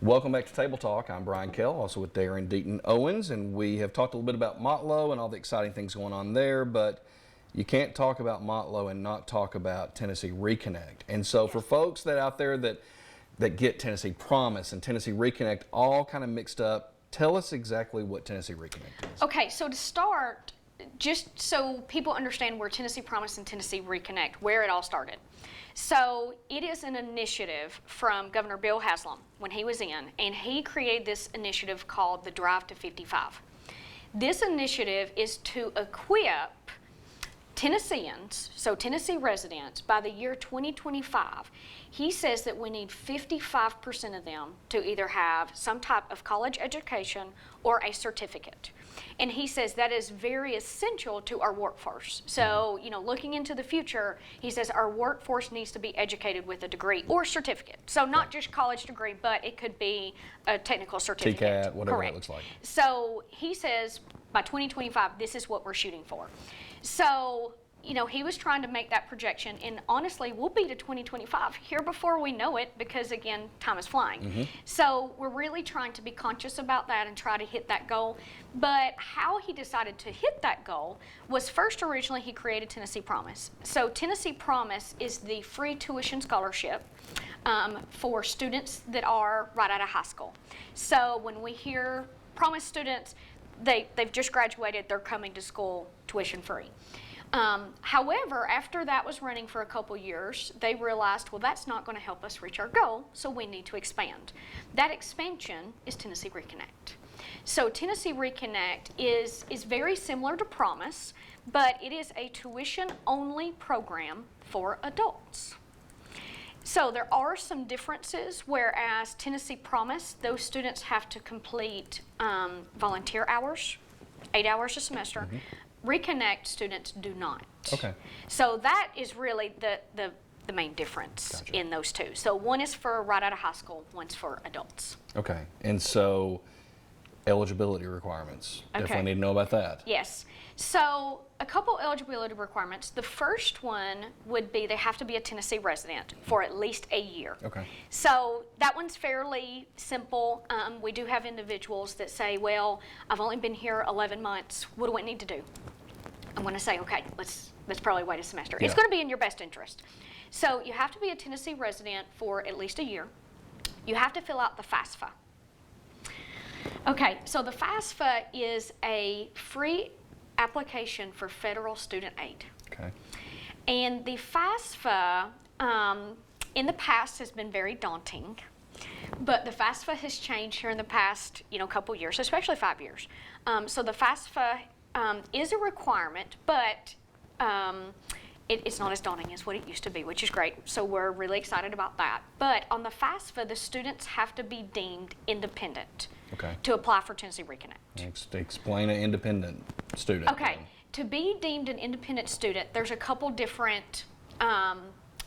Welcome back to Table Talk. I'm Brian Kell, also with Dayron, Deaton-Owens, and we have talked a little bit about Motlow and all the exciting things going on there, but you can't talk about Motlow and not talk about Tennessee Reconnect. And so for folks that out there that get Tennessee Promise and Tennessee Reconnect all kind of mixed up, tell us exactly what Tennessee Reconnect is. Okay, so to start, just so people understand where Tennessee Promise and Tennessee Reconnect, where it all started. So it is an initiative from Governor Bill Haslam when he was in, and he created this initiative called the Drive to 55. This initiative is to equip Tennesseans, so Tennessee residents, by the year 2025. He says that we need 55% of them to either have some type of college education or a certificate. And he says that is very essential to our workforce. So, looking into the future, he says our workforce needs to be educated with a degree or certificate. So not just college degree, but it could be a technical certificate. TCAT, whatever Correct. It looks like. So he says by 2025, this is what we're shooting for. So, he was trying to make that projection, and honestly, we'll be to 2025 here before we know it because, again, time is flying. So we're really trying to be conscious about that and try to hit that goal. But how he decided to hit that goal was first originally he created Tennessee Promise. So Tennessee Promise is the free tuition scholarship for students that are right out of high school. So when we hear Promise students, they've just graduated, they're coming to school tuition free. However, after that was running for a couple years, they realized, well, that's not going to help us reach our goal, so we need to expand. That expansion is Tennessee Reconnect. So Tennessee Reconnect is very similar to Promise, but it is a tuition-only program for adults. So there are some differences, whereas Tennessee Promise, those students have to complete volunteer hours, 8 hours a semester. Reconnect students do not. Okay. So that is really the main difference Gotcha. in those two. So one is for right out of high school, one's for adults. Okay. And so eligibility requirements. Okay. Definitely need to know about that. Yes. So a couple eligibility requirements. The first one would be they have to be a Tennessee resident for at least a year. Okay. So that one's fairly simple. We do have individuals that say, well, I've only been here 11 months. What do I need to do? I'm going to say, okay, let's probably wait a semester. Yeah. It's going to be in your best interest. So you have to be a Tennessee resident for at least a year. You have to fill out the FAFSA. Okay, so the FAFSA is a free application for federal student aid. Okay. And the FAFSA in the past has been very daunting, but the FAFSA has changed here in the past couple years, especially 5 years. So the FAFSA is a requirement, but it's not as daunting as what it used to be, which is great. So we're really excited about that. But on the FAFSA, the students have to be deemed independent. Okay. To apply for Tennessee Reconnect. Explain an independent student. Okay, to be deemed an independent student, there's a couple different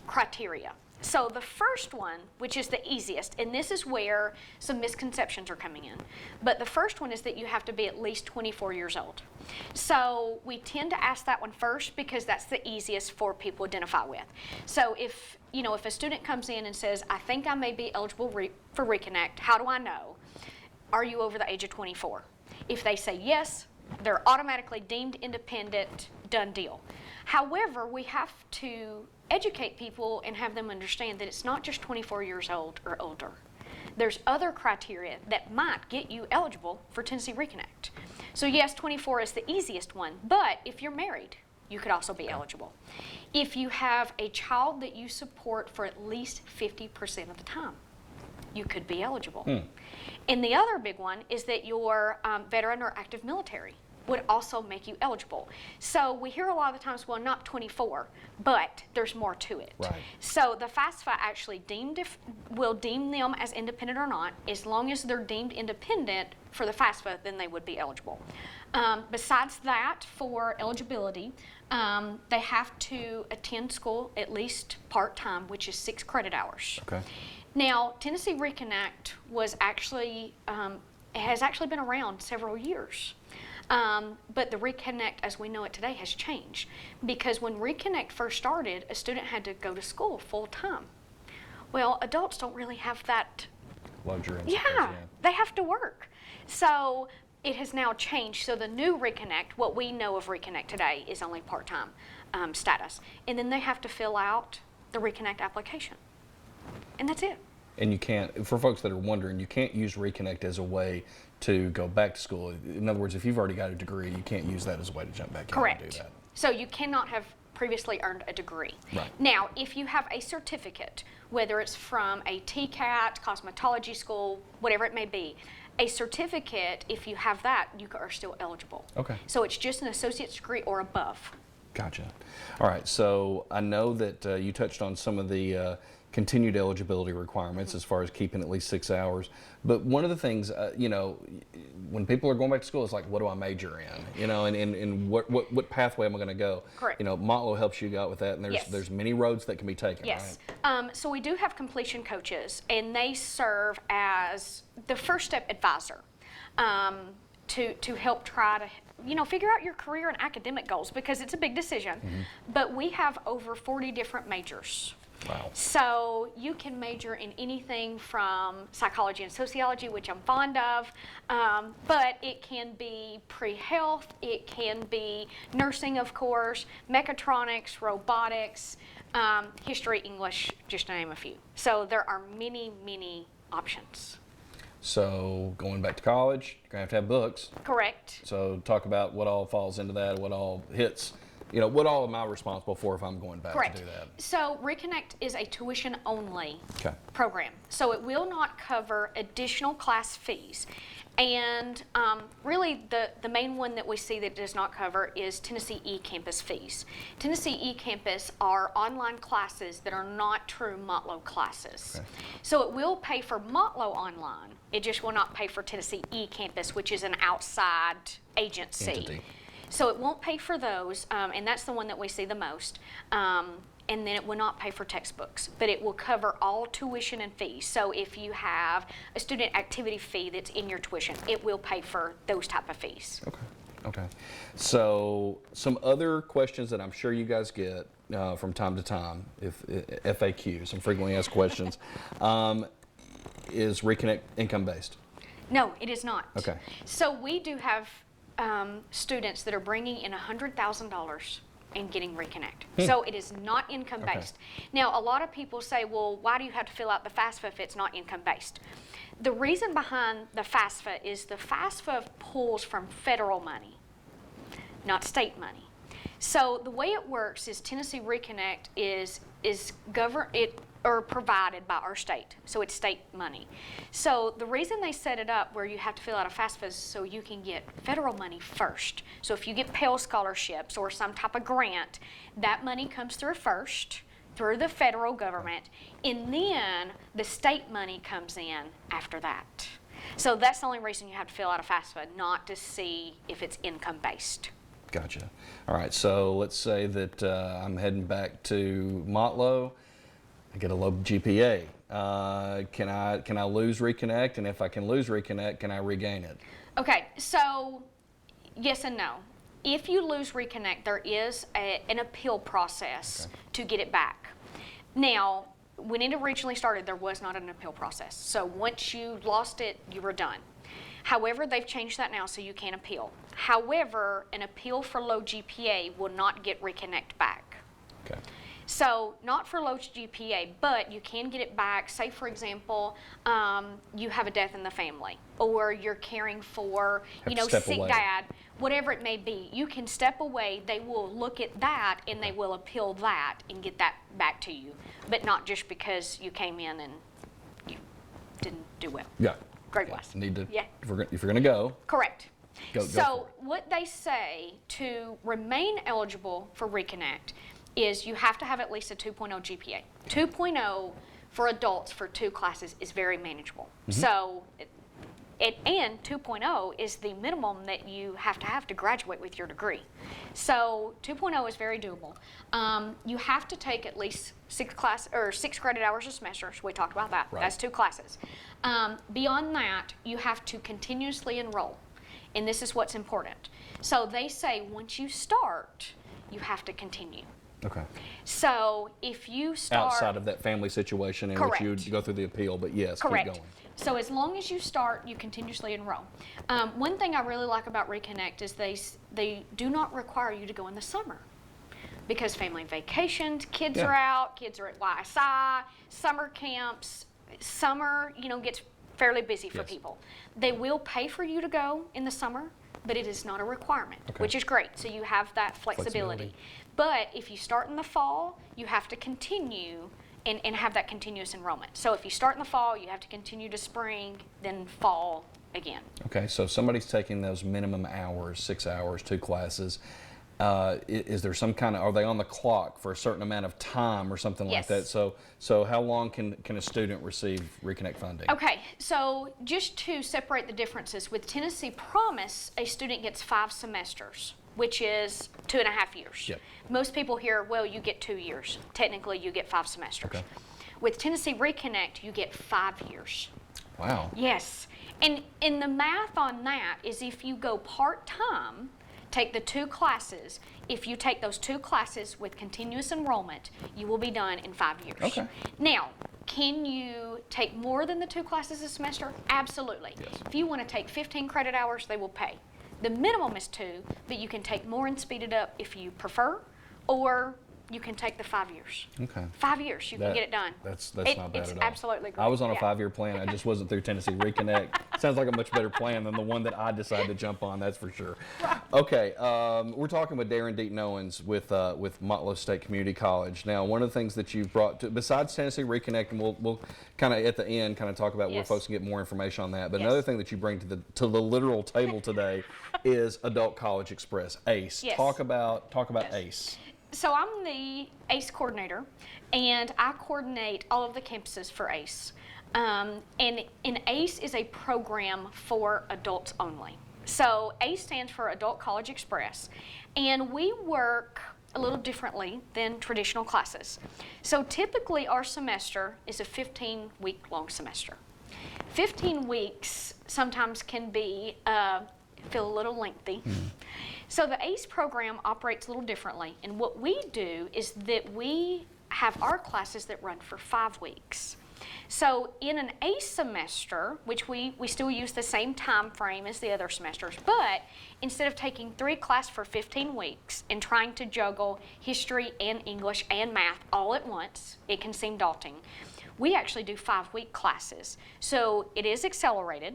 criteria. So the first one, which is the easiest, and this is where some misconceptions are coming in, but the first one is that you have to be at least 24 years old. So we tend to ask that one first because that's the easiest for people to identify with. So if a student comes in and says, I think I may be eligible for Reconnect, how do I know? Are you over the age of 24? If they say yes, they're automatically deemed independent, done deal. However, we have to educate people and have them understand that it's not just 24 years old or older. There's other criteria that might get you eligible for Tennessee Reconnect. So yes, 24 is the easiest one, but if you're married, you could also be eligible. If you have a child that you support for at least 50% of the time, you could be eligible. And the other big one is that you're veteran or active military would also make you eligible. So we hear a lot of the times, well, not 24, but there's more to it. Right. So the FAFSA actually will deem them as independent or not. As long as they're deemed independent for the FAFSA, then they would be eligible. Besides that, for eligibility, they have to attend school at least part-time, which is 6 credit hours. Okay. Now, Tennessee Reconnect has actually been around several years. But the Reconnect as we know it today has changed, because when Reconnect first started, a student had to go to school full time. Well, adults don't really have that luxury. Yeah, they have to work. So it has now changed. So the new Reconnect, what we know of Reconnect today, is only part-time status. And then they have to fill out the Reconnect application. And that's it. And you can't, for folks that are wondering, you can't use Reconnect as a way to go back to school. In other words, if you've already got a degree, you can't use that as a way to jump back in Correct. and do that. So you cannot have previously earned a degree. Right. Now, if you have a certificate, whether it's from a TCAT, cosmetology school, whatever it may be, a certificate, if you have that, you are still eligible. Okay. So it's just an associate's degree or above. Gotcha. All right, so I know that you touched on some of the continued eligibility requirements as far as keeping at least 6 hours. But one of the things, you know, when people are going back to school, it's like, what do I major in? You know, and what pathway am I going to go? Correct. You know, Motlow helps you out with that, and there's many roads that can be taken, Yes. right? So we do have completion coaches, and they serve as the first step advisor to help try to, you know, figure out your career and academic goals, because it's a big decision. But we have over 40 different majors. Wow. So you can major in anything from psychology and sociology, which I'm fond of, but it can be pre-health, it can be nursing, of course, mechatronics, robotics, history, English, just to name a few. So there are many, many options. So going back to college, you're going to have books. Correct. So talk about what all falls into that, what all hits. You know, what all am I responsible for if I'm going back Correct. to do that? So Reconnect is a tuition-only Okay. program. So it will not cover additional class fees. And really the main one that we see that does not cover is Tennessee eCampus fees. Tennessee eCampus are online classes that are not true Motlow classes. Okay. So it will pay for Motlow online. It just will not pay for Tennessee eCampus, which is an outside agency. Entity. So it won't pay for those, and that's the one that we see the most. And then it will not pay for textbooks, but it will cover all tuition and fees. So if you have a student activity fee that's in your tuition, it will pay for those type of fees. Okay. Okay. So some other questions that I'm sure you guys get from time to time, if FAQs, some frequently asked questions, is Reconnect income based? No, it is not. Okay. So we do have students that are bringing in $100,000 and getting Reconnect. So it is not income based. Okay. Now, a lot of people say, well, why do you have to fill out the FAFSA if it's not income based? The reason behind the FAFSA is the FAFSA pulls from federal money, not state money. So the way it works is Tennessee Reconnect is provided by our state, so it's state money. So the reason they set it up where you have to fill out a FAFSA is so you can get federal money first. So if you get Pell scholarships or some type of grant, that money comes through first, through the federal government, and then the state money comes in after that. So that's the only reason you have to fill out a FAFSA, not to see if it's income based. Gotcha. All right. So let's say that I'm heading back to Motlow. I get a low GPA. Can I lose Reconnect? And if I can lose Reconnect, can I regain it? Okay, so yes and no. If you lose Reconnect, there is an appeal process to get it back. Now, when it originally started, there was not an appeal process. So once you lost it, you were done. However, they've changed that now so you can appeal. However, an appeal for low GPA will not get Reconnect back. Okay. So not for low GPA, but you can get it back. Say, for example, you have a death in the family, or you're caring for, sick dad, whatever it may be. You can step away. They will look at that, and they will appeal that and get that back to you, but not just because you came in and you didn't do well. Yeah. Grade-wise. Need to. Yeah. If you're going to go. Correct. Go for So it. what they say to remain eligible for Reconnect is you have to have at least a 2.0 GPA. 2.0 for adults for 2 classes is very manageable. So, and 2.0 is the minimum that you have to graduate with your degree. So 2.0 is very doable. You have to take at least 6 credit hours a semester. So we talked about that. Right. That's 2 classes. Beyond that, you have to continuously enroll. And this is what's important. So they say once you start, you have to continue. Okay. So if you start Outside of that family situation in Correct. which you would go through the appeal, but yes, correct. keep going. So as long as you start, you continuously enroll. One thing I really like about Reconnect is they do not require you to go in the summer, because family vacations, kids are out, kids are at YSI, summer camps, summer, gets fairly busy for people. They will pay for you to go in the summer, but it is not a requirement, which is great. So you have that flexibility. But if you start in the fall, you have to continue and have that continuous enrollment. So if you start in the fall, you have to continue to spring, then fall again. Okay, so if somebody's taking those minimum hours, 6 hours, 2 classes, is there some kind of, are they on the clock for a certain amount of time or something like that? So how long can a student receive Reconnect funding? Okay, so just to separate the differences, with Tennessee Promise, a student gets 5 semesters, which is 2.5 years. Yep. Most people hear, well, you get 2 years. Technically, you get 5 semesters. Okay. With Tennessee Reconnect, you get 5 years. Wow. Yes, and the math on that is if you go part-time, take the 2 classes. If you take those 2 classes with continuous enrollment, you will be done in 5 years. Okay. Now, can you take more than the 2 classes a semester? Absolutely. Yes. If you want to take 15 credit hours, they will pay. The minimum is 2, but you can take more and speed it up if you prefer, or you can take the 5 years. Okay. 5 years, you can get it done. That's not bad at all. It's absolutely great. I was on a 5-year plan. I just wasn't through Tennessee Reconnect. Sounds like a much better plan than the one that I decided to jump on, that's for sure. Okay, we're talking with Dayron Deaton-Owens with Motlow State Community College. Now, one of the things that you've brought to, besides Tennessee Reconnect, and we'll kind of at the end kind of talk about where folks can get more information on that, but another thing that you bring to the literal table today is Adult College Express, ACE. Yes. Talk about ACE. So I'm the ACE coordinator, and I coordinate all of the campuses for ACE. And ACE is a program for adults only. So ACE stands for Adult College Express, and we work a little differently than traditional classes. So typically our semester is a 15-week long semester. 15 weeks sometimes can be feel a little lengthy. So the ACE program operates a little differently, and what we do is that we have our classes that run for 5 weeks. So in an ACE semester, which we still use the same time frame as the other semesters, but instead of taking 3 classes for 15 weeks and trying to juggle history and English and math all at once, it can seem daunting. We actually do 5-week classes. So it is accelerated,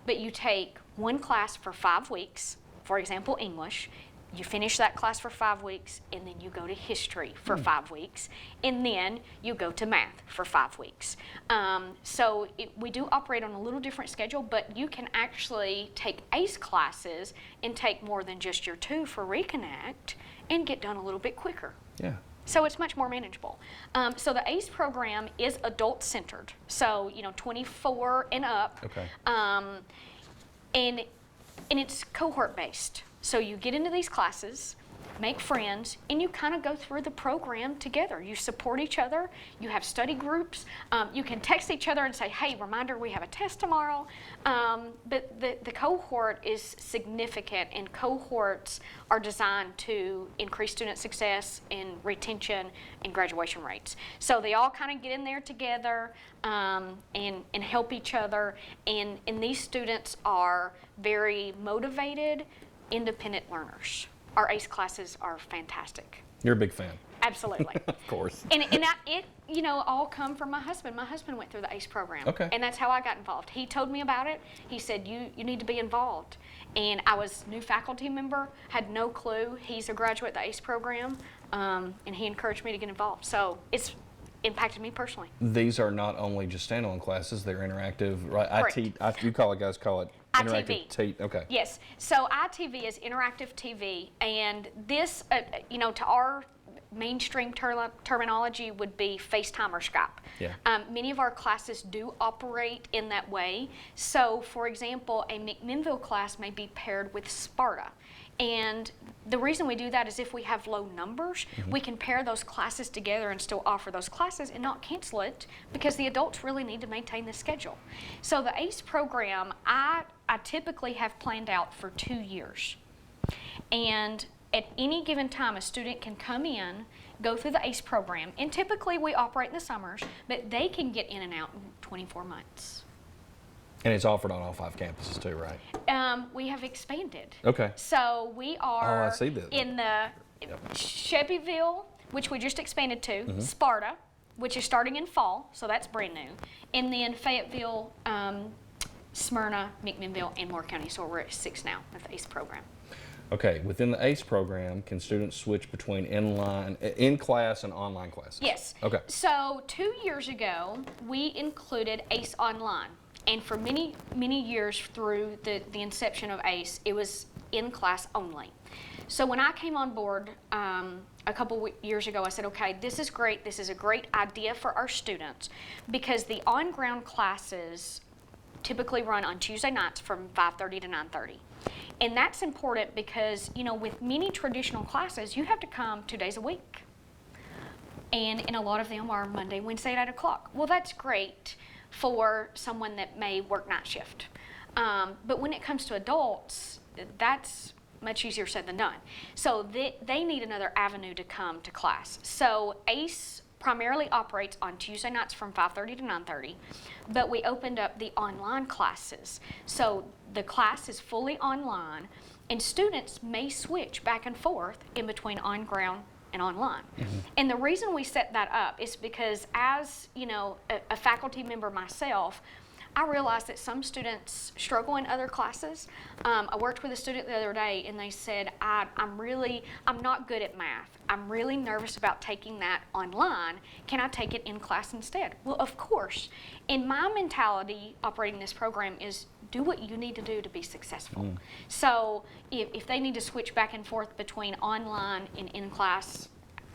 but you take 1 class for 5 weeks, for example, English. You finish that class for 5 weeks, and then you go to history for 5 weeks, and then you go to math for 5 weeks. So we do operate on a little different schedule, but you can actually take ACE classes and take more than just your 2 for Reconnect and get done a little bit quicker. Yeah. So it's much more manageable. So the ACE program is adult-centered, so 24 and up. Okay. And it's cohort-based. So you get into these classes, make friends, and you kind of go through the program together. You support each other. You have study groups. You can text each other and say, hey, reminder, we have a test tomorrow. But the cohort is significant, and cohorts are designed to increase student success and retention and graduation rates. So they all kind of get in there together and help each other. And these students are very motivated, independent learners. Our ACE classes are fantastic. You're a big fan. Absolutely. Of course. And it all come from my husband. My husband went through the ACE program. Okay. And that's how I got involved. He told me about it. He said, you need to be involved. And I was a new faculty member, had no clue. He's a graduate of the ACE program, and he encouraged me to get involved. So it's impacted me personally. These are not only just standalone classes, they're interactive, right? Correct. You guys call it interactive. Okay. Yes. So ITV is interactive TV, and this, to our mainstream terminology would be FaceTime or Skype. Yeah. Many of our classes do operate in that way. So, for example, a McMinnville class may be paired with Sparta. And the reason we do that is if we have low numbers, we can pair those classes together and still offer those classes and not cancel it, because the adults really need to maintain the schedule. So the ACE program, I typically have planned out for 2 years. And at any given time, a student can come in, go through the ACE program, and typically we operate in the summers, but they can get in and out in 24 months. And it's offered on all 5 campuses too, right? We have expanded. Okay. So we are I see that. in the Shelbyville, which we just expanded to, Sparta, which is starting in fall, so that's brand new, and then Fayetteville, Smyrna, McMinnville, and Moore County. So we're at 6 now with the ACE program. Okay, within the ACE program, can students switch between in-class and online classes? Yes. Okay. So 2 years ago, we included ACE Online. And for many, many years through the inception of ACE, it was in-class only. So when I came on board a couple years ago, I said, okay, this is great. This is a great idea for our students because the on-ground classes typically run on Tuesday nights from 5:30 to 9:30. And that's important because, you know, with many traditional classes, you have to come 2 days a week. And a lot of them are Monday, Wednesday at 8 o'clock. Well, that's great for someone that may work night shift. But when it comes to adults, that's much easier said than done. So they need another avenue to come to class. So ACE primarily operates on Tuesday nights from 5:30 to 9:30, but we opened up the online classes. So the class is fully online, and students may switch back and forth in between on-ground and online. And the reason we set that up is because as, you know, a faculty member myself, I realized that some students struggle in other classes. I worked with a student the other day and they said, I'm not good at math. I'm really nervous about taking that online. Can I take it in class instead? Well, of course. And my mentality operating this program is do what you need to do to be successful. So if they need to switch back and forth between online and in class,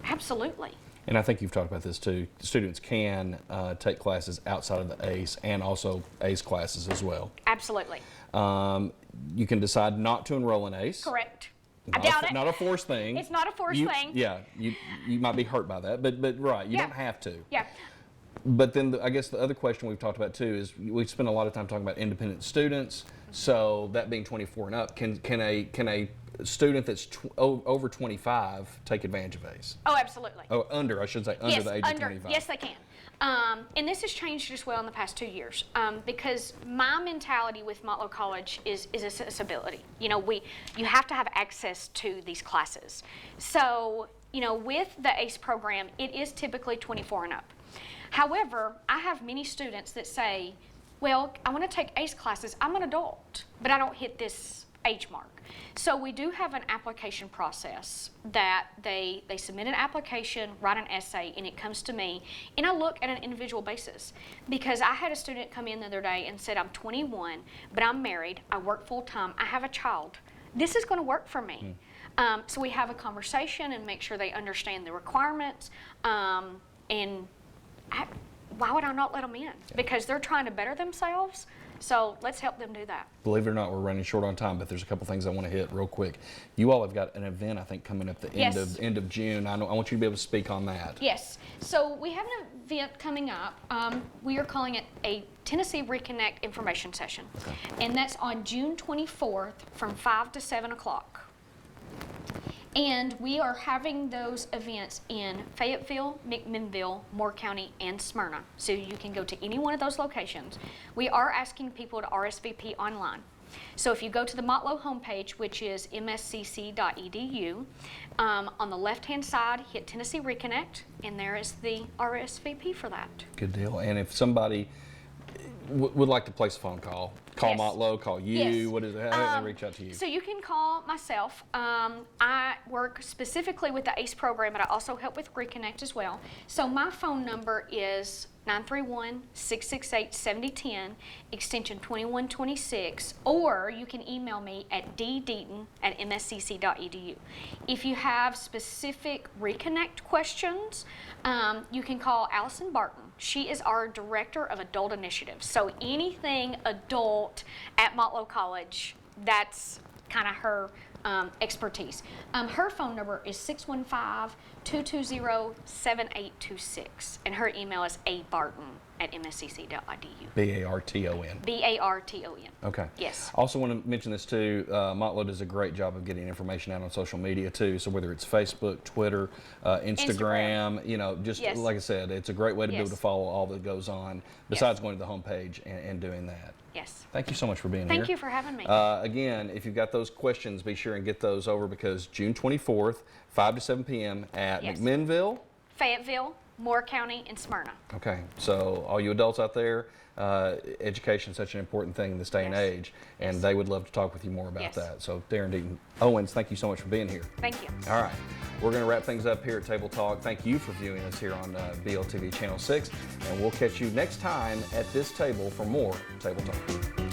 absolutely. And I think you've talked about this too. Students can take classes outside of the ACE and also ACE classes as well. Absolutely. You can decide not to enroll in ACE. Correct. I doubt it. Not a forced thing. It's not a forced thing. Yeah, you might be hurt by that, but right, you don't have to. Yeah. But then I guess the other question we've talked about too is we spend a lot of time talking about independent students. So that being 24 and up, can a student that's over 25 take advantage of ACE? Oh, absolutely. Oh, I should say under the age of 25. Yes, they can. And this has changed as well in the past 2 years because my mentality with Motlow College is accessibility. You know, you have to have access to these classes. So, you know, with the ACE program, it is typically 24 and up. However, I have many students that say, well, I want to take ACE classes. I'm an adult, but I don't hit this age mark. So we do have an application process that they submit an application, write an essay, and it comes to me, and I look at an individual basis. Because I had a student come in the other day and said, I'm 21, but I'm married, I work full-time, I have a child. This is going to work for me. So we have a conversation and make sure they understand the requirements, and why would I not let them in? Because they're trying to better themselves. So let's help them do that. Believe it or not, we're running short on time, but there's a couple things I want to hit real quick. You all have got an event, I think, coming up the end of June. I want you to be able to speak on that. Yes. So we have an event coming up. We are calling it a Tennessee Reconnect information session. Okay. And that's on June 24th from 5 to 7 o'clock. And we are having those events in Fayetteville, McMinnville, Moore County, and Smyrna. So you can go to any one of those locations. We are asking people to RSVP online. So if you go to the Motlow homepage, which is mscc.edu, on the left-hand side, hit Tennessee Reconnect, and there is the RSVP for that. Good deal. And if somebody would like to place a phone call, call Motlow, call you, how do they reach out to you? So you can call myself. I work specifically with the ACE program, but I also help with Reconnect as well. So my phone number is 931-668-7010, extension 2126, or you can email me at ddeaton@mscc.edu. If you have specific Reconnect questions, you can call Allison Barton. She is our Director of Adult Initiatives. So anything adult at Motlow College, that's kind of her expertise. Her phone number is 615-220-7826, and her email is abarton at mscc.edu. B-A-R-T-O-N. B-A-R-T-O-N. Okay. Yes. Also want to mention this too, Motlow does a great job of getting information out on social media too. So whether it's Facebook, Twitter, Instagram, you know, just Yes. like I said, it's a great way to be able Yes. to follow all that goes on besides going to the homepage and doing that. Yes. Thank you so much for being here. Thank you for having me. Again, if you've got those questions, be sure and get those over because June 24th, 5 to 7 p.m. at Yes. McMinnville. Fayetteville, Moore County, and Smyrna. Okay, so all you adults out there, education is such an important thing in this day and Yes. age, and Yes. they would love to talk with you more about Yes. that. So Dayron Deaton-Owens, thank you so much for being here. Thank you. All right, we're going to wrap things up here at Table Talk. Thank you for viewing us here on BLTV Channel 6, and we'll catch you next time at this table for more Table Talk.